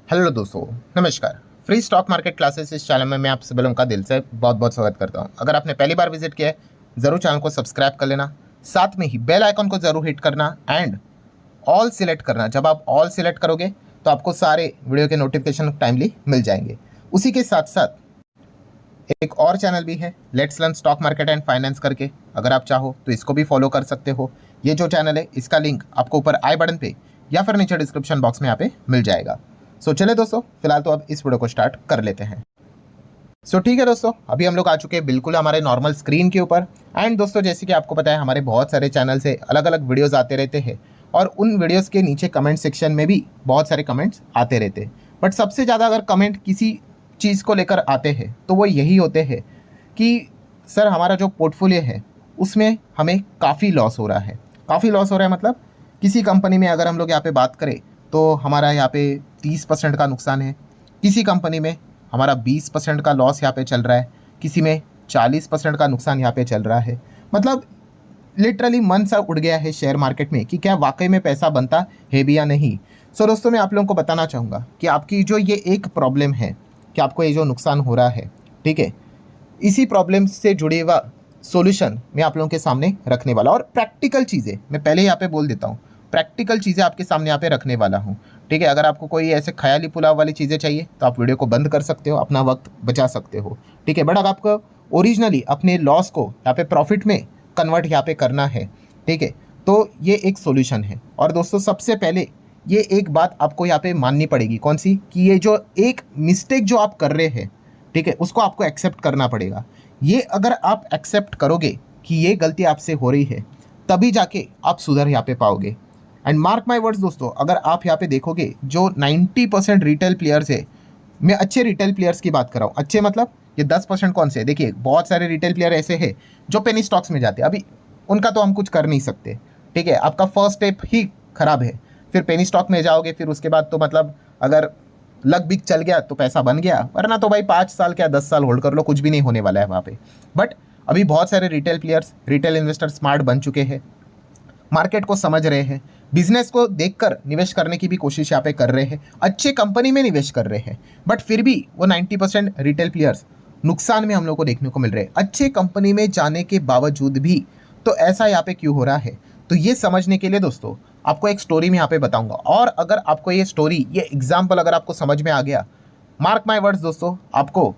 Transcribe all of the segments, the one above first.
Hello दोस्तों, नमस्कार। Free stock market classes इस चैनल में मैं आप सभी लोगों का दिल से बहुत बहुत स्वागत करता हूं। अगर आपने पहली बार विजिट किया है, ज़रूर चैनल को सब्सक्राइब कर लेना, साथ में ही बेल आइकन को ज़रूर हिट करना एंड ऑल सिलेक्ट करना। जब आप ऑल सिलेक्ट करोगे तो आपको सारे वीडियो के नोटिफिकेशन टाइमली मिल जाएंगे। उसी के साथ साथ एक और चैनल भी है, let's learn stock market and finance करके। अगर आप चाहो तो इसको भी फॉलो कर सकते हो। ये जो चैनल है इसका लिंक आपको ऊपर आई बटन पे या फिर नीचे डिस्क्रिप्शन बॉक्स में यहाँ पे मिल जाएगा। चले दोस्तों, फिलहाल तो अब इस वीडियो को स्टार्ट कर लेते हैं। ठीक है दोस्तों, अभी हम लोग आ चुके हैं बिल्कुल हमारे नॉर्मल स्क्रीन के ऊपर। एंड दोस्तों, जैसे कि आपको पता है, हमारे बहुत सारे चैनल से अलग अलग वीडियोस आते रहते हैं और उन वीडियोस के नीचे कमेंट सेक्शन में भी बहुत सारे कमेंट्स आते रहते हैं। बट सबसे ज़्यादा अगर कमेंट किसी चीज़ को लेकर आते हैं तो वो यही होते हैं कि सर, हमारा जो पोर्टफोलियो है उसमें हमें काफ़ी लॉस हो रहा है। काफ़ी लॉस हो रहा है मतलब किसी कंपनी में अगर हम लोग यहाँ पे बात करें तो हमारा यहाँ पे 30% का नुकसान है, किसी कंपनी में हमारा 20% का लॉस यहाँ पे चल रहा है, किसी में 40% का नुकसान यहाँ पे चल रहा है। मतलब लिटरली मन सा उड़ गया है शेयर मार्केट में कि क्या वाकई में पैसा बनता है भी या नहीं। दोस्तों, मैं आप लोगों को बताना चाहूँगा कि आपकी जो ये एक प्रॉब्लम है कि आपको ये जो नुकसान हो रहा है, ठीक है, इसी प्रॉब्लम से जुड़े हुआ सॉल्यूशन मैं आप लोगों के सामने रखने वाला, और प्रैक्टिकल चीज़ें मैं पहले यहाँ पे बोल देता हूँ, प्रैक्टिकल चीज़ें आपके सामने यहाँ पे रखने वाला हूँ। ठीक है, अगर आपको कोई ऐसे ख्याली पुलाव वाली चीज़ें चाहिए तो आप वीडियो को बंद कर सकते हो, अपना वक्त बचा सकते हो। ठीक है, बट अगर आपको ओरिजिनली अपने लॉस को यहाँ पे प्रॉफिट में कन्वर्ट यहाँ पे करना है, ठीक है, तो ये एक सोल्यूशन है। और दोस्तों, सबसे पहले ये एक बात आपको यहाँ पे माननी पड़ेगी, कौन सी, कि ये जो एक मिस्टेक जो आप कर रहे हैं, ठीक है, उसको आपको एक्सेप्ट करना पड़ेगा। ये अगर आप एक्सेप्ट करोगे कि ये गलती आपसे हो रही है, तभी जाके आप सुधर यहाँ पे पाओगे। एंड मार्क माई वर्ड्स दोस्तों, अगर आप यहाँ पे देखोगे जो 90% रिटेल प्लेयर्स है, मैं अच्छे रिटेल प्लेयर्स की बात कर रहा हूँ। अच्छे मतलब ये 10% कौन से, देखिए बहुत सारे रिटेल प्लेयर ऐसे हैं जो पेनी स्टॉक्स में जाते हैं, अभी उनका तो हम कुछ कर नहीं सकते। ठीक है, आपका फर्स्ट स्टेप ही खराब है, फिर पेनी स्टॉक में जाओगे, फिर उसके बाद तो मतलब अगर लक बिक चल गया तो पैसा बन गया, वरना तो भाई 5 साल क्या 10 साल होल्ड कर लो, कुछ भी नहीं होने वाला है वहाँ पे। बट अभी बहुत सारे retail players, retail investor smart बन चुके हैं, मार्केट को समझ रहे हैं, बिजनेस को देखकर निवेश करने की भी कोशिश यहाँ पे कर रहे हैं, अच्छे कंपनी में निवेश कर रहे हैं। बट फिर भी वो 90% रिटेल प्लेयर्स नुकसान में हम लोग को देखने को मिल रहे हैं, अच्छे कंपनी में जाने के बावजूद भी। तो ऐसा यहाँ पे क्यों हो रहा है, तो ये समझने के लिए दोस्तों आपको एक स्टोरी में यहाँ पे बताऊंगा। और अगर आपको ये स्टोरी, ये एग्जाम्पल अगर आपको समझ में आ गया, मार्क माई वर्ड्स दोस्तों, आपको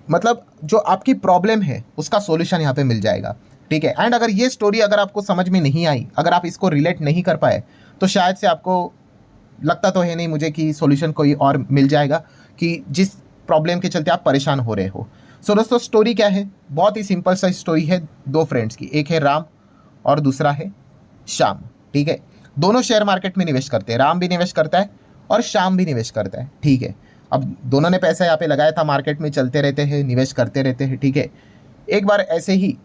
मतलब जो आपकी प्रॉब्लम है उसका सॉल्यूशन यहाँ पे मिल जाएगा। ठीक है, एंड अगर ये स्टोरी अगर आपको समझ में नहीं आई, अगर आप इसको रिलेट नहीं कर पाए, तो शायद से आपको लगता तो है नहीं मुझे कि सॉल्यूशन कोई और मिल जाएगा कि जिस प्रॉब्लम के चलते आप परेशान हो रहे हो। दोस्तों, स्टोरी क्या है, बहुत ही सिंपल सा स्टोरी है दो फ्रेंड्स की, एक है राम और दूसरा है श्याम। ठीक है, दोनों शेयर मार्केट में निवेश करते हैं, राम भी निवेश करता है और श्याम भी निवेश करता है। ठीक है, अब दोनों ने पैसा यहाँ पे लगाया था, मार्केट में चलते रहते हैं, निवेश करते रहते हैं। ठीक है, एक बार ऐसे ही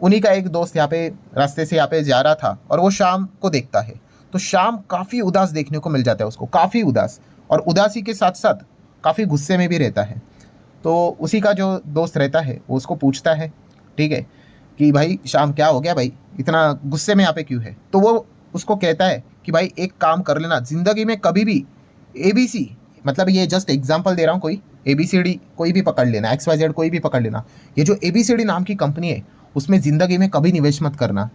उन्हीं का एक दोस्त यहाँ पे रास्ते से यहाँ पे जा रहा था और वो शाम को देखता है, तो शाम काफ़ी उदास देखने को मिल जाता है उसको, काफ़ी उदास, और उदासी के साथ साथ काफ़ी गुस्से में भी रहता है। तो उसी का जो दोस्त रहता है वो उसको पूछता है, ठीक है, कि भाई शाम क्या हो गया भाई, इतना गुस्से में यहाँ पे क्यों है। तो वो उसको कहता है कि भाई एक काम कर लेना, ज़िंदगी में कभी भी ABC, मतलब ये जस्ट एग्जांपल दे रहा हूँ, कोई ABCD कोई भी पकड़ लेना, XYZ कोई भी पकड़ लेना, ये जो ABCD नाम की कंपनी है उसमें ज़िंदगी में कभी निवेश मत करना।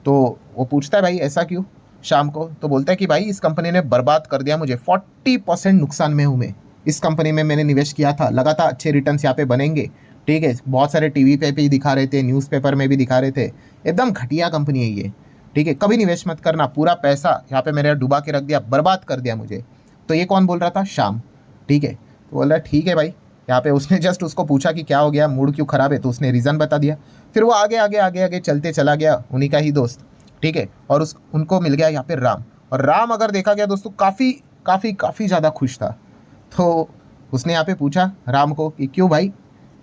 तो वो पूछता है भाई ऐसा क्यों शाम को, तो बोलता है कि भाई इस कंपनी ने बर्बाद कर दिया मुझे, 40% नुकसान में हूँ मैं। इस कंपनी में मैंने निवेश किया था, लगा था अच्छे रिटर्न्स यहाँ पे बनेंगे। ठीक है, बहुत सारे टीवी पे भी दिखा रहे थे, न्यूज़पेपर में भी दिखा रहे थे, एकदम घटिया कंपनी है ये। ठीक है, कभी निवेश मत करना, पूरा पैसा यहाँ पे मैंने डुबा के रख दिया, बर्बाद कर दिया मुझे। तो ये कौन बोल रहा था, शाम। ठीक है, तो बोल रहा है ठीक है भाई, यहाँ पे उसने जस्ट उसको पूछा कि क्या हो गया, मूड क्यों ख़राब है, तो उसने रीज़न बता दिया। फिर वो आगे आगे आगे आगे चलते चला गया, उन्हीं का ही दोस्त। ठीक है, और उनको मिल गया यहाँ पे राम, और राम अगर देखा गया दोस्तों काफ़ी काफ़ी काफ़ी ज़्यादा खुश था। तो उसने यहाँ पे पूछा राम को कि क्यों भाई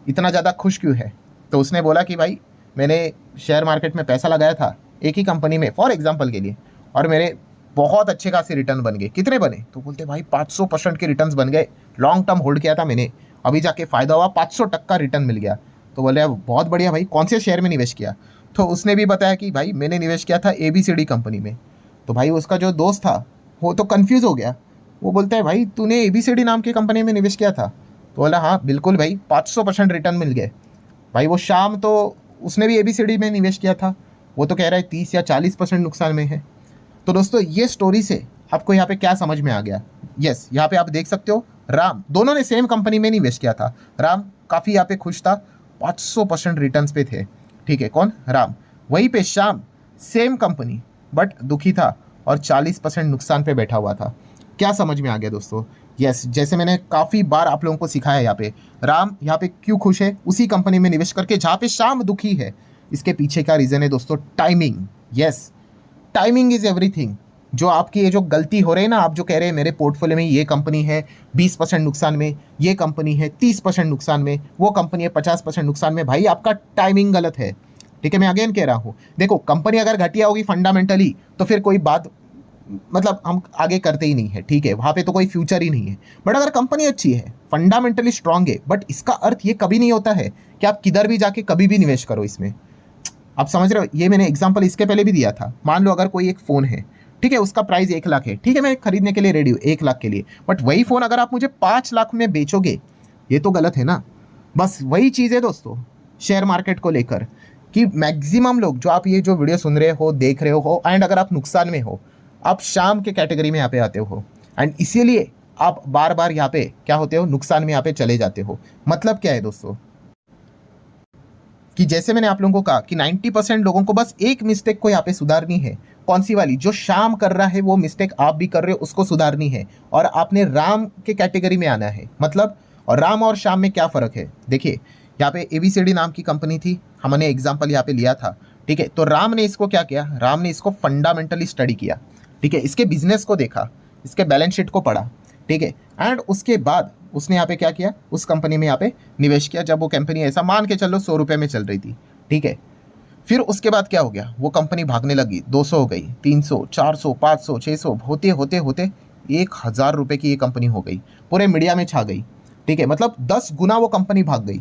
इतना ज़्यादा खुश क्यों है। तो उसने बोला कि भाई मैंने शेयर मार्केट में पैसा लगाया था एक ही कंपनी में, फॉर एग्जांपल के लिए, और मेरे बहुत अच्छे खासे रिटर्न बन गए। कितने बने, तो बोलते भाई 500% के रिटर्न्स बन गए, लॉन्ग टर्म होल्ड किया था मैंने, अभी जाके फ़ायदा हुआ, 500% रिटर्न मिल गया। तो बोले बहुत बढ़िया भाई, कौन से शेयर में निवेश किया। तो उसने भी बताया कि भाई मैंने निवेश किया था ABCD कंपनी में। तो भाई उसका जो दोस्त था वो तो कन्फ्यूज़ हो गया, वो बोलता है भाई तूने ABCD नाम की कंपनी में निवेश किया था? तो बोला हाँ बिल्कुल भाई, 500% रिटर्न मिल गए। भाई वो शाम तो उसने भी ABCD में निवेश किया था, वो तो कह रहा है 30 या 40% नुकसान में है। तो दोस्तों ये स्टोरी से आपको यहाँ पे क्या समझ में आ गया? यस, यहाँ पे आप देख सकते हो राम, दोनों ने सेम कंपनी में निवेश किया था। राम काफ़ी यहाँ पे खुश था, 500% रिटर्न्स पे थे। ठीक है, कौन? राम। वहीं पे श्याम सेम कंपनी बट दुखी था और 40% नुकसान पे बैठा हुआ था। क्या समझ में आ गया दोस्तों? यस, जैसे मैंने काफ़ी बार आप लोगों को सिखाया, यहाँ पे राम यहाँ पे क्यों खुश है उसी कंपनी में निवेश करके जहाँ पे श्याम दुखी है। इसके पीछे क्या रीज़न है दोस्तों? Timing. Yes, timing is everything. जो आपकी ये जो गलती हो रही है ना, आप जो कह रहे हैं मेरे पोर्टफोलियो में ये कंपनी है 20% नुकसान में, ये कंपनी है 30% नुकसान में, वो कंपनी है 50% नुकसान में, भाई आपका टाइमिंग गलत है। ठीक है, मैं अगेन कह रहा हूँ, देखो कंपनी अगर घटिया होगी फंडामेंटली तो फिर कोई बात, मतलब हम आगे करते ही नहीं है। ठीक है, वहाँ पे तो कोई फ्यूचर ही नहीं है। बट अगर कंपनी अच्छी है, फंडामेंटली स्ट्रांग है, बट इसका अर्थ ये कभी नहीं होता है कि आप किधर भी जाके कभी भी निवेश करो इसमें। आप समझ रहे हो? ये मैंने एग्जांपल इसके पहले भी दिया था। मान लो अगर कोई एक फ़ोन है, ठीक है, उसका प्राइस 1 लाख है, ठीक है, मैं खरीदने के लिए रेडी हूँ 1 लाख के लिए, बट वही फ़ोन अगर आप मुझे 5 लाख में बेचोगे, ये तो गलत है ना। बस वही चीज़ है दोस्तों शेयर मार्केट को लेकर, कि मैक्सिमम लोग जो आप ये जो वीडियो सुन रहे हो, देख रहे हो, एंड अगर आप नुकसान में हो, आप शाम के कैटेगरी में यहाँ पे आते हो, एंड इसीलिए आप बार बार यहाँ पे क्या होते हो, नुकसान में यहाँ पे चले जाते हो। मतलब क्या है दोस्तों, कि जैसे मैंने आप लोगों को कहा कि 90% लोगों को बस एक मिस्टेक को यहाँ पे सुधारनी है। कौन सी वाली? जो शाम कर रहा है वो मिस्टेक आप भी कर रहे हो, उसको सुधारनी है, और आपने राम के कैटेगरी में आना है। मतलब, और राम और श्याम में क्या फ़र्क है? देखिए, यहाँ पे ABCD नाम की कंपनी थी, हमने एग्जाम्पल यहाँ पे लिया था। ठीक है, तो राम ने इसको क्या किया? राम ने इसको फंडामेंटली स्टडी किया। ठीक है, इसके बिजनेस को देखा, इसके बैलेंस शीट को पढ़ा। ठीक है, एंड उसके बाद उसने यहाँ पे क्या किया? उस कंपनी में यहाँ पे निवेश किया, जब वो कंपनी ऐसा मान के चलो 100 रुपये में चल रही थी। ठीक है, फिर उसके बाद क्या हो गया? वो कंपनी भागने लगी, 200 हो गई, 300, 400, 500, 600, होते होते होते 1000 रुपये की ये कंपनी हो गई, पूरे मीडिया में छा गई। ठीक है, मतलब 10 गुना वो कंपनी भाग गई।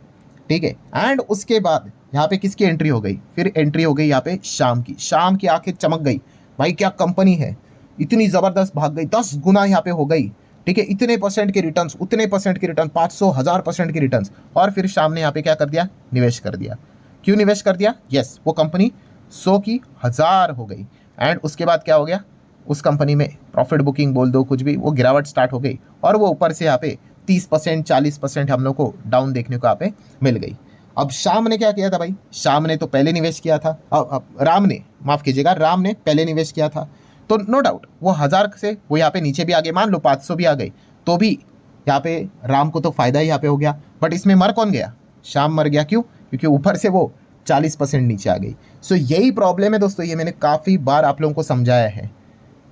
ठीक है, एंड उसके बाद यहाँ पे किसकी एंट्री हो गई? फिर एंट्री हो गई यहाँ पे श्याम की। श्याम की आंखें चमक गई, भाई क्या कंपनी है, इतनी ज़बरदस्त भाग गई, 10 गुना यहाँ पे हो गई। ठीक है, इतने परसेंट के रिटर्न्स, उतने परसेंट के रिटर्न, 500, 1000% के रिटर्न्स। और फिर शाम ने यहाँ पे क्या कर दिया? निवेश कर दिया। क्यों निवेश कर दिया? यस, वो कंपनी 100 की 1000 हो गई, एंड उसके बाद क्या हो गया? उस कंपनी में प्रॉफिट बुकिंग बोल दो, कुछ भी, वो गिरावट स्टार्ट हो गई, और वो ऊपर से यहाँ पे 30%, 40% हम लोग को डाउन देखने को यहाँ पे मिल गई। अब शाम ने क्या किया था भाई? शाम ने तो पहले निवेश किया था, अब राम ने, माफ़ कीजिएगा, राम ने पहले निवेश किया था, तो नो डाउट वो 1000 से वो यहाँ पे नीचे भी आ गए, मान लो 500 भी आ गई, तो भी यहाँ पे राम को तो फायदा ही यहाँ पे हो गया। बट इसमें मर कौन गया? शाम मर गया। क्यों? क्योंकि ऊपर से वो 40% नीचे आ गई। सो यही प्रॉब्लम है दोस्तों, ये मैंने काफ़ी बार आप लोगों को समझाया है,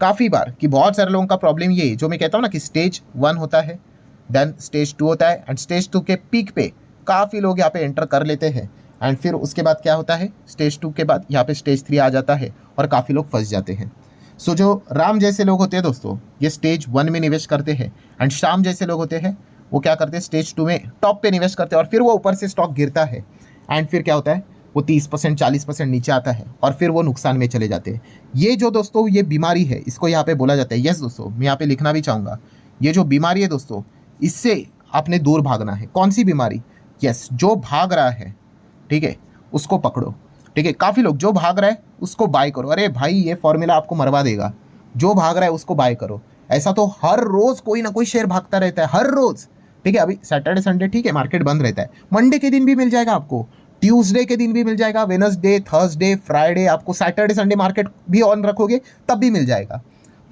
काफ़ी बार, कि बहुत सारे लोगों का प्रॉब्लम ये जो मैं कहता हूँ ना, कि स्टेज 1 होता है, देन स्टेज 2 होता है, एंड स्टेज 2 के पीक पे काफ़ी लोग यहाँ पे एंटर कर लेते हैं, एंड फिर उसके बाद क्या होता है? स्टेज 2 के बाद यहाँ पे स्टेज 3 आ जाता है, और काफ़ी लोग फंस जाते हैं। सो जो राम जैसे लोग होते हैं दोस्तों, ये स्टेज 1 में निवेश करते हैं, एंड श्याम जैसे लोग होते हैं, वो क्या करते हैं? स्टेज 2 में टॉप पे निवेश करते हैं, और फिर वो ऊपर से स्टॉक गिरता है, एंड फिर क्या होता है? वो 30%, 40% नीचे आता है, और फिर वो नुकसान में चले जाते हैं। ये जो दोस्तों ये बीमारी है, इसको यहाँ पे बोला जाता है। यस दोस्तों, मैं यहाँ पे लिखना भी चाहूँगा, ये जो बीमारी है दोस्तों, इससे आपने दूर भागना है। कौन सी बीमारी? यस, जो भाग रहा है, ठीक है, उसको पकड़ो। ठीक है, काफ़ी लोग जो भाग रहा है उसको बाय करो। अरे भाई ये फॉर्मूला आपको मरवा देगा, जो भाग रहा है उसको बाय करो। ऐसा तो हर रोज़ कोई ना कोई शेयर भागता रहता है, हर रोज़। ठीक है, अभी सैटरडे संडे ठीक है मार्केट बंद रहता है, मंडे के दिन भी मिल जाएगा आपको, ट्यूसडे के दिन भी मिल जाएगा, वेडनेसडे, थर्सडे, फ्राइडे, आपको सैटरडे संडे मार्केट भी ऑन रखोगे तब भी मिल जाएगा।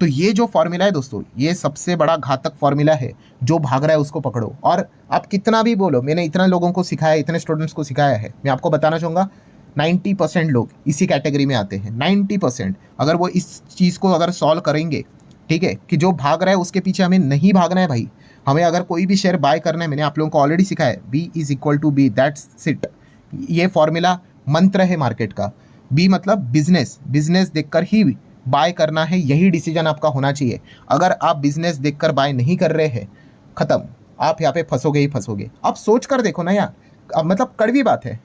तो ये जो फॉर्मूला है दोस्तों, ये सबसे बड़ा घातक फॉर्मूला है। जो भाग रहा है उसको पकड़ो, और आप कितना भी बोलो, मैंने इतना लोगों को सिखाया, इतने स्टूडेंट्स को सिखाया है, मैं आपको बताना चाहूँगा 90% लोग इसी कैटेगरी में आते हैं। 90% अगर वो इस चीज़ को अगर सॉल्व करेंगे, ठीक है, कि जो भाग रहा है उसके पीछे हमें नहीं भागना है भाई। हमें अगर कोई भी शेयर बाय करना है, मैंने आप लोगों को ऑलरेडी सिखाया है, B=B, दैट्स इट। ये फॉर्मूला मंत्र है मार्केट का। बी मतलब बिजनेस, बिजनेस देखकर ही बाय करना है, यही डिसीजन आपका होना चाहिए। अगर आप बिजनेस देखकर बाय नहीं कर रहे हैं, खत्म, आप यहाँ पे फंसोगे ही फंसोगे। आप सोच कर देखो ना यार, मतलब कड़वी बात है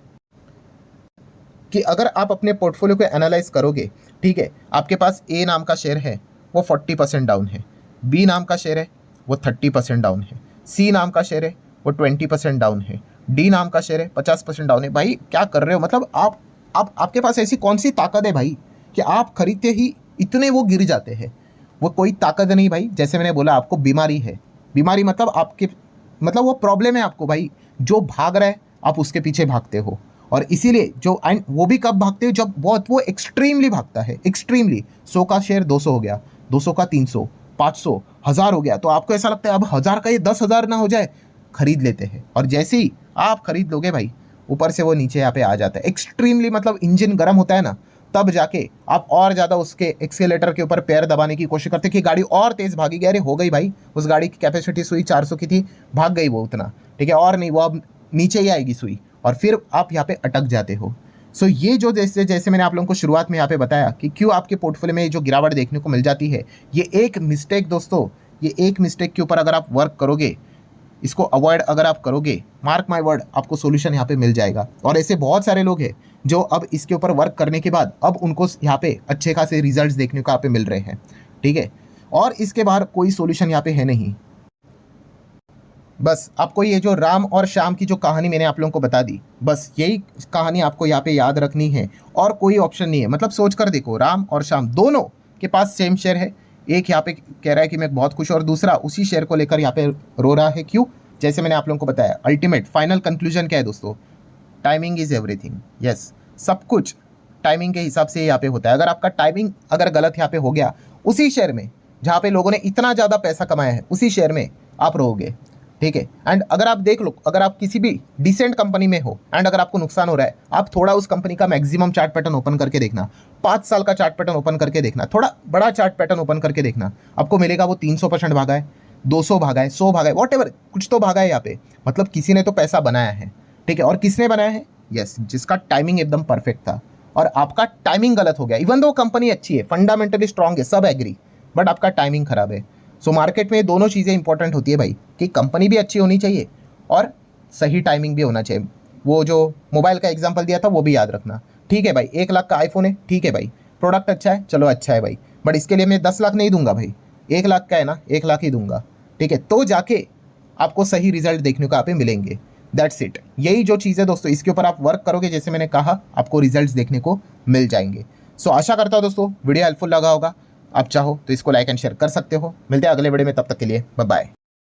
कि अगर आप अपने पोर्टफोलियो को एनालाइज करोगे, ठीक है, आपके पास ए नाम का शेयर है, वो 40% डाउन है, बी नाम का शेयर है वो 30% डाउन है। सी नाम का शेयर है वो 20% डाउन है। डी नाम का शेयर है 50% डाउन है। भाई क्या कर रहे हो? मतलब आपके पास ऐसी कौन सी ताकत है भाई कि आप खरीदते ही इतने वो गिर जाते हैं? वो कोई ताकत नहीं भाई। जैसे मैंने बोला, आपको बीमारी है। बीमारी मतलब आपके, मतलब वो प्रॉब्लम है आपको भाई। जो भाग रहा है आप उसके पीछे भागते हो, और इसीलिए जो, एंड वो भी कब भागते हो? जब बहुत वो एक्सट्रीमली भागता है, एक्सट्रीमली। 100 का शेयर 200 हो गया, 200 का 300, 500, 1000 हो गया, तो आपको ऐसा लगता है अब 1000 का ये 10,000 ना हो जाए, खरीद लेते हैं। और जैसे ही आप खरीद लोगे भाई, ऊपर से वो नीचे यहाँ पे आ जाता है एक्सट्रीमली। मतलब इंजन गर्म होता है ना, तब जाके आप और ज़्यादा उसके एक्सीलेटर के ऊपर पैर दबाने की कोशिश करते कि गाड़ी और तेज़ भागेगी। अरे हो गई भाई, उस गाड़ी की कैपेसिटी सुई 400 की थी, भाग गई वो उतना, ठीक है, और नहीं, वो अब नीचे ही आएगी सुई, और फिर आप यहाँ पे अटक जाते हो। सो ये जो जैसे जैसे मैंने आप लोगों को शुरुआत में यहाँ पे बताया कि क्यों आपके पोर्टफोलियो में जो गिरावट देखने को मिल जाती है, ये एक मिस्टेक दोस्तों, ये एक मिस्टेक के ऊपर अगर आप वर्क करोगे, इसको अवॉइड अगर आप करोगे, मार्क माय वर्ड, आपको सोल्यूशन यहाँ पे मिल जाएगा। और ऐसे बहुत सारे लोग हैं जो अब इसके ऊपर वर्क करने के बाद अब उनको यहाँ पे अच्छे खासे रिजल्ट्स देखने को यहाँ पे मिल रहे हैं, ठीक है। और इसके बाहर कोई सोल्यूशन यहाँ पे है नहीं। बस आपको ये जो राम और श्याम की जो कहानी मैंने आप लोगों को बता दी, बस यही कहानी आपको यहाँ पे याद रखनी है, और कोई ऑप्शन नहीं है। मतलब सोच कर देखो, राम और श्याम दोनों के पास सेम शेयर है। एक यहाँ पे कह रहा है कि मैं बहुत खुश हूँ, और दूसरा उसी शेयर को लेकर यहाँ पे रो रहा है। क्यों? जैसे मैंने आप लोगों को बताया, अल्टीमेट फाइनल कंक्लूजन क्या है दोस्तों? Timing is everything. यस, सब कुछ टाइमिंग के हिसाब से यहाँ पे होता है। अगर आपका टाइमिंग अगर गलत यहाँ पे हो गया, उसी शेयर में जहाँ पे लोगों ने इतना ज़्यादा पैसा कमाया है, उसी शेयर में आप रहोगे, ठीक है। एंड अगर आप देख लो, अगर आप किसी भी डिसेंट कंपनी में हो एंड अगर आपको नुकसान हो रहा है, आप थोड़ा उस कंपनी का मैक्सिमम चार्ट पैटर्न ओपन करके देखना, 5 साल का चार्ट पैटर्न ओपन करके देखना, थोड़ा बड़ा चार्ट पैटर्न ओपन करके देखना, आपको मिलेगा वो 300% भागा है, 200 भागा है, 100 भागा है, वॉट एवर, कुछ तो भागा है यहाँ पे। मतलब किसी ने तो पैसा बनाया है, ठीक है। और किसने बनाया है? यस, जिसका टाइमिंग एकदम परफेक्ट था, और आपका टाइमिंग गलत हो गया। इवन दो कंपनी अच्छी है, फंडामेंटली स्ट्रांग है, सब एग्री, बट आपका टाइमिंग खराब है। सो मार्केट में दोनों चीज़ें इंपॉर्टेंट होती है भाई, कि कंपनी भी अच्छी होनी चाहिए और सही टाइमिंग भी होना चाहिए। वो जो मोबाइल का एग्जांपल दिया था वो भी याद रखना, ठीक है भाई। 1 लाख का आईफोन है, ठीक है भाई, प्रोडक्ट अच्छा है, चलो अच्छा है भाई, बट इसके लिए मैं 10 लाख नहीं दूंगा भाई, 1 लाख का है ना, 1 लाख ही दूंगा, ठीक है। तो जाके आपको सही रिजल्ट देखने को यहाँ पे मिलेंगे। That's it. यही जो चीज़ है दोस्तों, इसके ऊपर आप वर्क करोगे, जैसे मैंने कहा, आपको रिजल्ट्स देखने को मिल जाएंगे। सो आशा करता हूँ दोस्तों वीडियो हेल्पफुल लगा होगा। आप चाहो तो इसको लाइक एंड शेयर कर सकते हो। मिलते हैं अगले वीडियो में, तब तक के लिए बाय बाय।